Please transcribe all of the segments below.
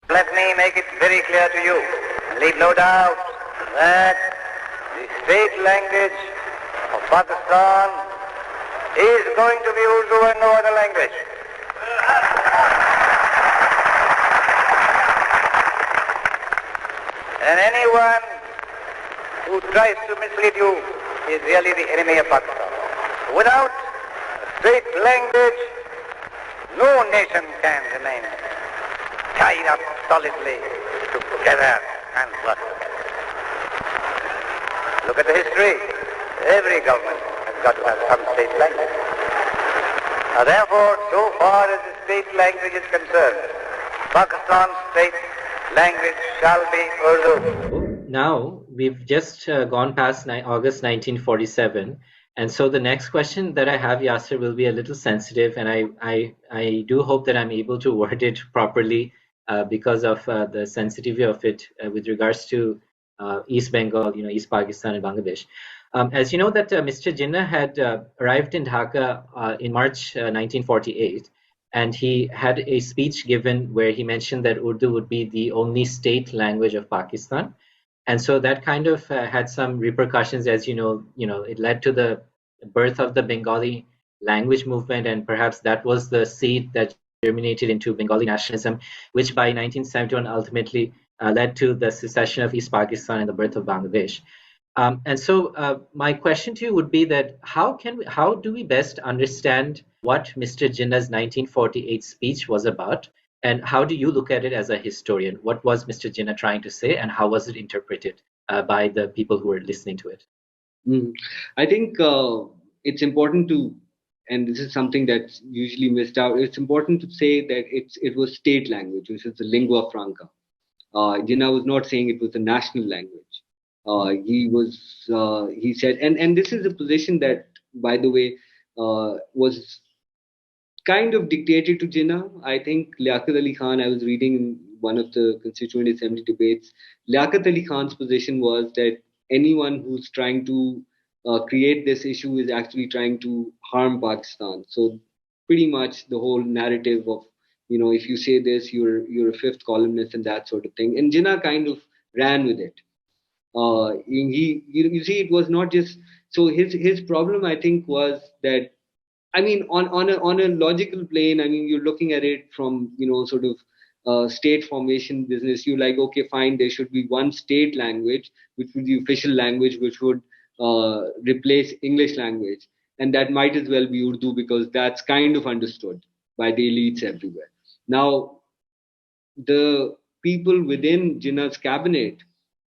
Let me make it very clear to you, and leave no doubt, that the state language of Pakistan is going to be Urdu and no other language. And anyone who tries to mislead you is really the enemy of Pakistan. Without a state language, no nation can remain tied up solidly together and prosper. Look at the history. Every government has got to have some state language. Therefore, so far as the state language is concerned, Pakistan's state language shall be Urdu. Now, we've just gone past August 1947. And so the next question that I have, Yasser, will be a little sensitive, and I do hope that I'm able to word it properly because of the sensitivity of it with regards to East Bengal, East Pakistan and Bangladesh. As you know that Mr. Jinnah had arrived in Dhaka in March 1948, and he had a speech given where he mentioned that Urdu would be the only state language of Pakistan. And so that kind of had some repercussions, as you know, it led to the birth of the Bengali language movement, and perhaps that was the seed that germinated into Bengali nationalism, which by 1971 ultimately led to the secession of East Pakistan and the birth of Bangladesh. And so my question to you would be that how do we best understand what Mr. Jinnah's 1948 speech was about? And how do you look at it as a historian? What was Mr. Jinnah trying to say, and how was it interpreted by the people who were listening to it? I think it's important to, and this is something that's usually missed out, it's important to say that it was state language, which is the lingua franca. Jinnah was not saying it was a national language. He said, and this is a position that, by the way, was kind of dictated to Jinnah. I think Liaquat Ali Khan, I was reading in one of the Constituent Assembly debates, Liaquat Ali Khan's position was that anyone who's trying to create this issue is actually trying to harm Pakistan. So pretty much the whole narrative of, if you say this, you're a fifth columnist and that sort of thing. And Jinnah kind of ran with it. You see, it was not just, so his problem, I think, was that, I mean, on a logical plane, I mean, you're looking at it from, sort of state formation business. You're like, okay, fine, there should be one state language, which would be the official language, which would replace English language. And that might as well be Urdu, because that's kind of understood by the elites everywhere. Now, the people within Jinnah's cabinet,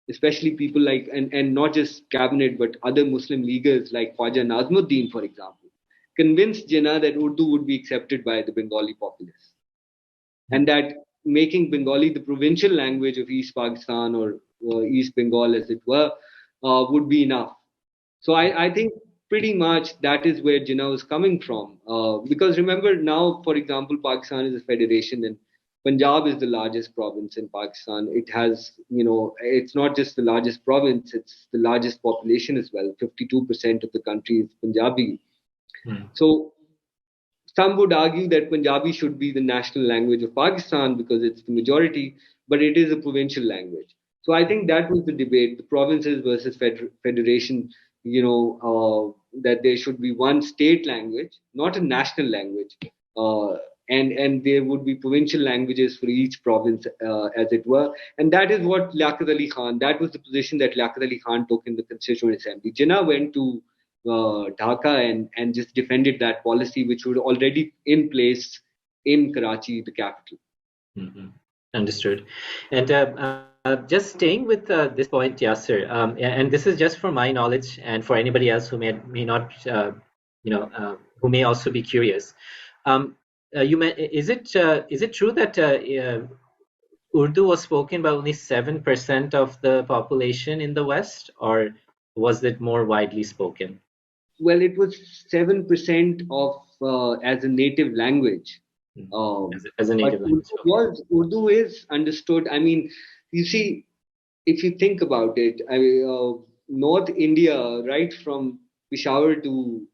especially people like, and not just cabinet, but other Muslim leaders like Khwaja Nazmuddin, for example, convinced Jinnah that Urdu would be accepted by the Bengali populace, and that making Bengali the provincial language of East Pakistan, or East Bengal as it were, would be enough. So I think pretty much that is where Jinnah was coming from. Because remember now, for example, Pakistan is a federation, and Punjab is the largest province in Pakistan. It has, it's not just the largest province, it's the largest population as well. 52% of the country is Punjabi. So some would argue that Punjabi should be the national language of Pakistan because it's the majority, but it is a provincial language. So I think that was the debate, the provinces versus federation, that there should be one state language, not a national language. And there would be provincial languages for each province, as it were. And that is what Liaquat Ali Khan, that was the position that Liaquat Ali Khan took in the Constituent Assembly. Jinnah went to Dhaka and just defended that policy, which was already in place in Karachi, the capital. Mm-hmm. Understood. And just staying with this point, Yasser, and this is just for my knowledge and for anybody else who may not, who may also be curious. Is it true that Urdu was spoken by only 7% of the population in the West, or was it more widely spoken? Well, it was 7% of as a native language. As a native language. Urdu is understood. I mean, you see, if you think about it, North India, right from Peshawar to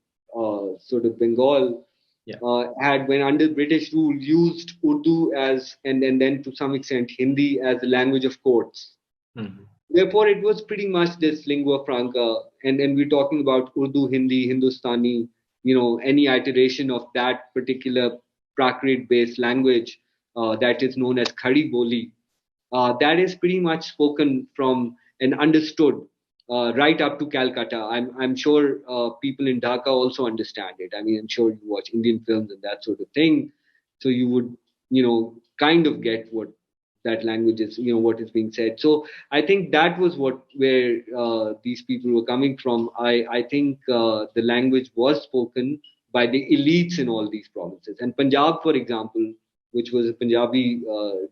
sort of Bengal, Yeah. had, when under British rule, used Urdu as, and then to some extent Hindi as the language of courts. Mm-hmm. Therefore, it was pretty much this lingua franca, and we're talking about Urdu, Hindi, Hindustani, any iteration of that particular Prakrit-based language that is known as Khadi Boli. That is pretty much spoken from and understood right up to Calcutta. I'm sure people in Dhaka also understand it. I mean, I'm sure you watch Indian films and that sort of thing, so you would kind of get what that language is, what is being said. So I think that was where these people were coming from. I think the language was spoken by the elites in all these provinces. And Punjab, for example, which was a Punjabi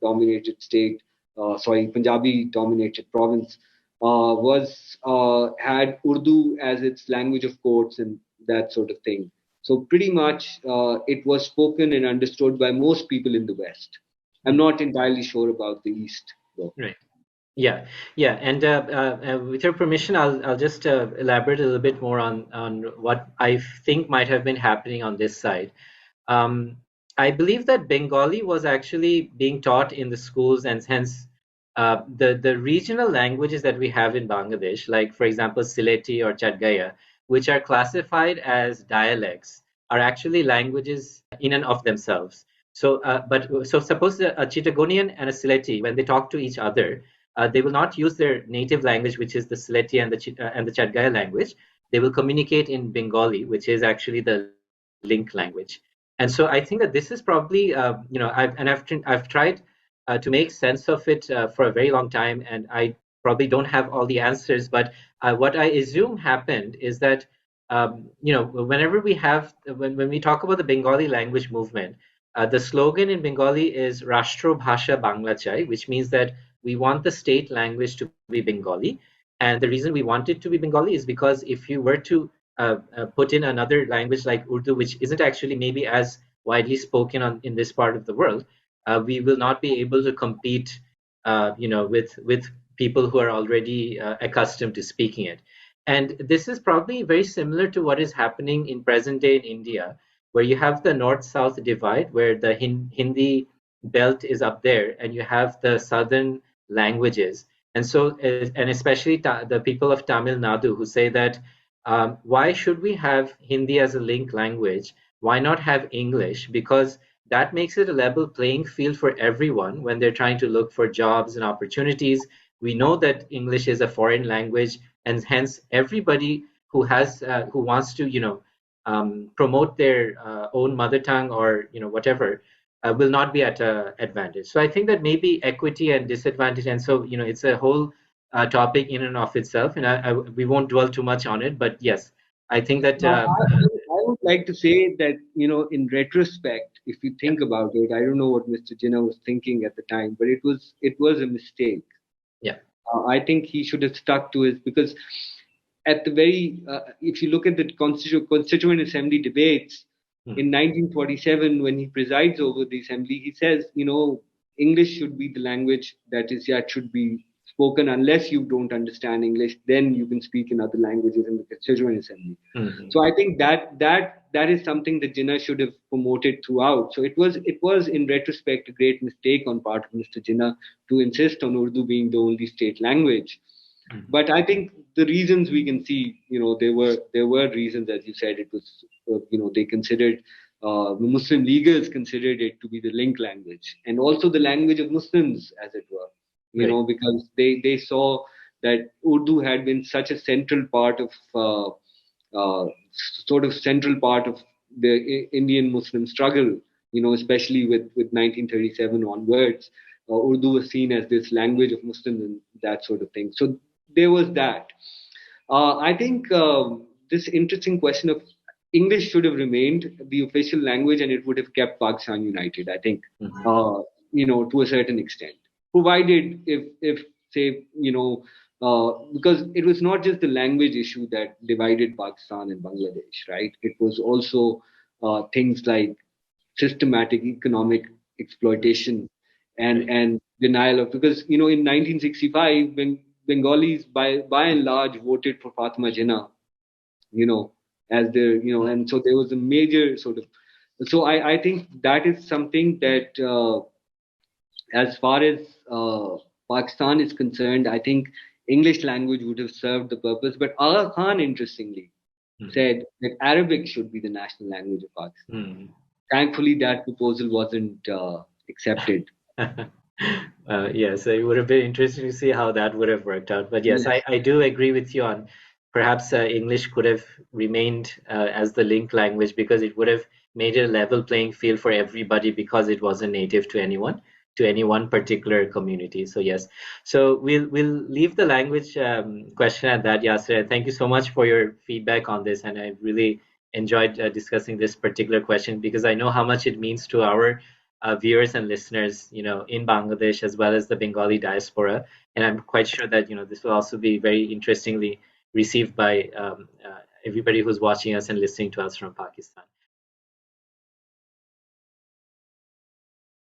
dominated state, Punjabi dominated province, was had Urdu as its language of courts and that sort of thing. So pretty much it was spoken and understood by most people in the West. I'm not entirely sure about the East, though. Right. Yeah, yeah, and with your permission, I'll just elaborate a little bit more on what I think might have been happening on this side. Um, I believe that Bengali was actually being taught in the schools, and hence the regional languages that we have in Bangladesh, like for example Sylheti or Chatgaya, which are classified as dialects, are actually languages in and of themselves. So suppose a Chittagonian and a Sylheti, when they talk to each other, they will not use their native language, which is the Sylheti and the Chatgaya language. They will communicate in Bengali, which is actually the link language. And so I think that this is probably, I've tried to make sense of it for a very long time, and I probably don't have all the answers. But what I assume happened is that, whenever when we talk about the Bengali language movement, the slogan in Bengali is Rashtra Bhasha Bangla Chai, which means that we want the state language to be Bengali. And the reason we want it to be Bengali is because if you were to put in another language like Urdu, which isn't actually maybe as widely spoken in this part of the world, we will not be able to compete, with people who are already accustomed to speaking it. And this is probably very similar to what is happening in present day in India, where you have the north-south divide, where the Hindi belt is up there, and you have the southern languages. And so, and especially the people of Tamil Nadu who say that why should we have Hindi as a link language? Why not have English? Because that makes it a level playing field for everyone when they're trying to look for jobs and opportunities. We know that English is a foreign language, and hence everybody who wants to promote their own mother tongue or whatever will not be at a advantage. So I think that maybe equity and disadvantage, and so it's a whole topic in and of itself, and we won't dwell too much on it. But yes, I think that I would like to say that, in retrospect, if you think about it, I don't know what Mr. Jinnah was thinking at the time, but it was a mistake. yeah, I think he should have stuck to his, because at the very, if you look at the Constituent Assembly debates in 1947, when he presides over the assembly, he says, English should be the language that should be spoken. Unless you don't understand English, then you can speak in other languages in the Constituent Assembly. Mm-hmm. So I think that is something that Jinnah should have promoted throughout. So it was in retrospect a great mistake on part of Mr. Jinnah to insist on Urdu being the only state language. Mm-hmm. But I think the reasons we can see, there were reasons, as you said. It was, they considered, the Muslim leaguers considered it to be the link language, and also the language of Muslims, as it were. Because they saw that Urdu had been such a central part of, central part of the Indian Muslim struggle, especially with 1937 onwards. Urdu was seen as this language of Muslims and that sort of thing. So there was that. I think this interesting question of English should have remained the official language, and it would have kept Pakistan united, I think, to a certain extent. Provided if say, because it was not just the language issue that divided Pakistan and Bangladesh, right? It was also things like systematic economic exploitation and denial of, because in 1965, when Bengalis by and large voted for Fatima Jinnah, as their, and so there was a major sort of So I think that is something that, as far as Pakistan is concerned, I think English language would have served the purpose. But Aga Khan, interestingly, said that Arabic should be the national language of Pakistan. Thankfully, that proposal wasn't accepted. Yes, it would have been interesting to see how that would have worked out. But yes, I do agree with you on perhaps English could have remained as the link language because it would have made it a level playing field for everybody because it wasn't native to anyone, to any one particular community. So yes, so we'll leave the language question at that, Yasser. Thank you so much for your feedback on this, and I really enjoyed discussing this particular question because I know how much it means to our viewers and listeners, in Bangladesh as well as the Bengali diaspora. And I'm quite sure that, this will also be very interestingly received by everybody who's watching us and listening to us from Pakistan.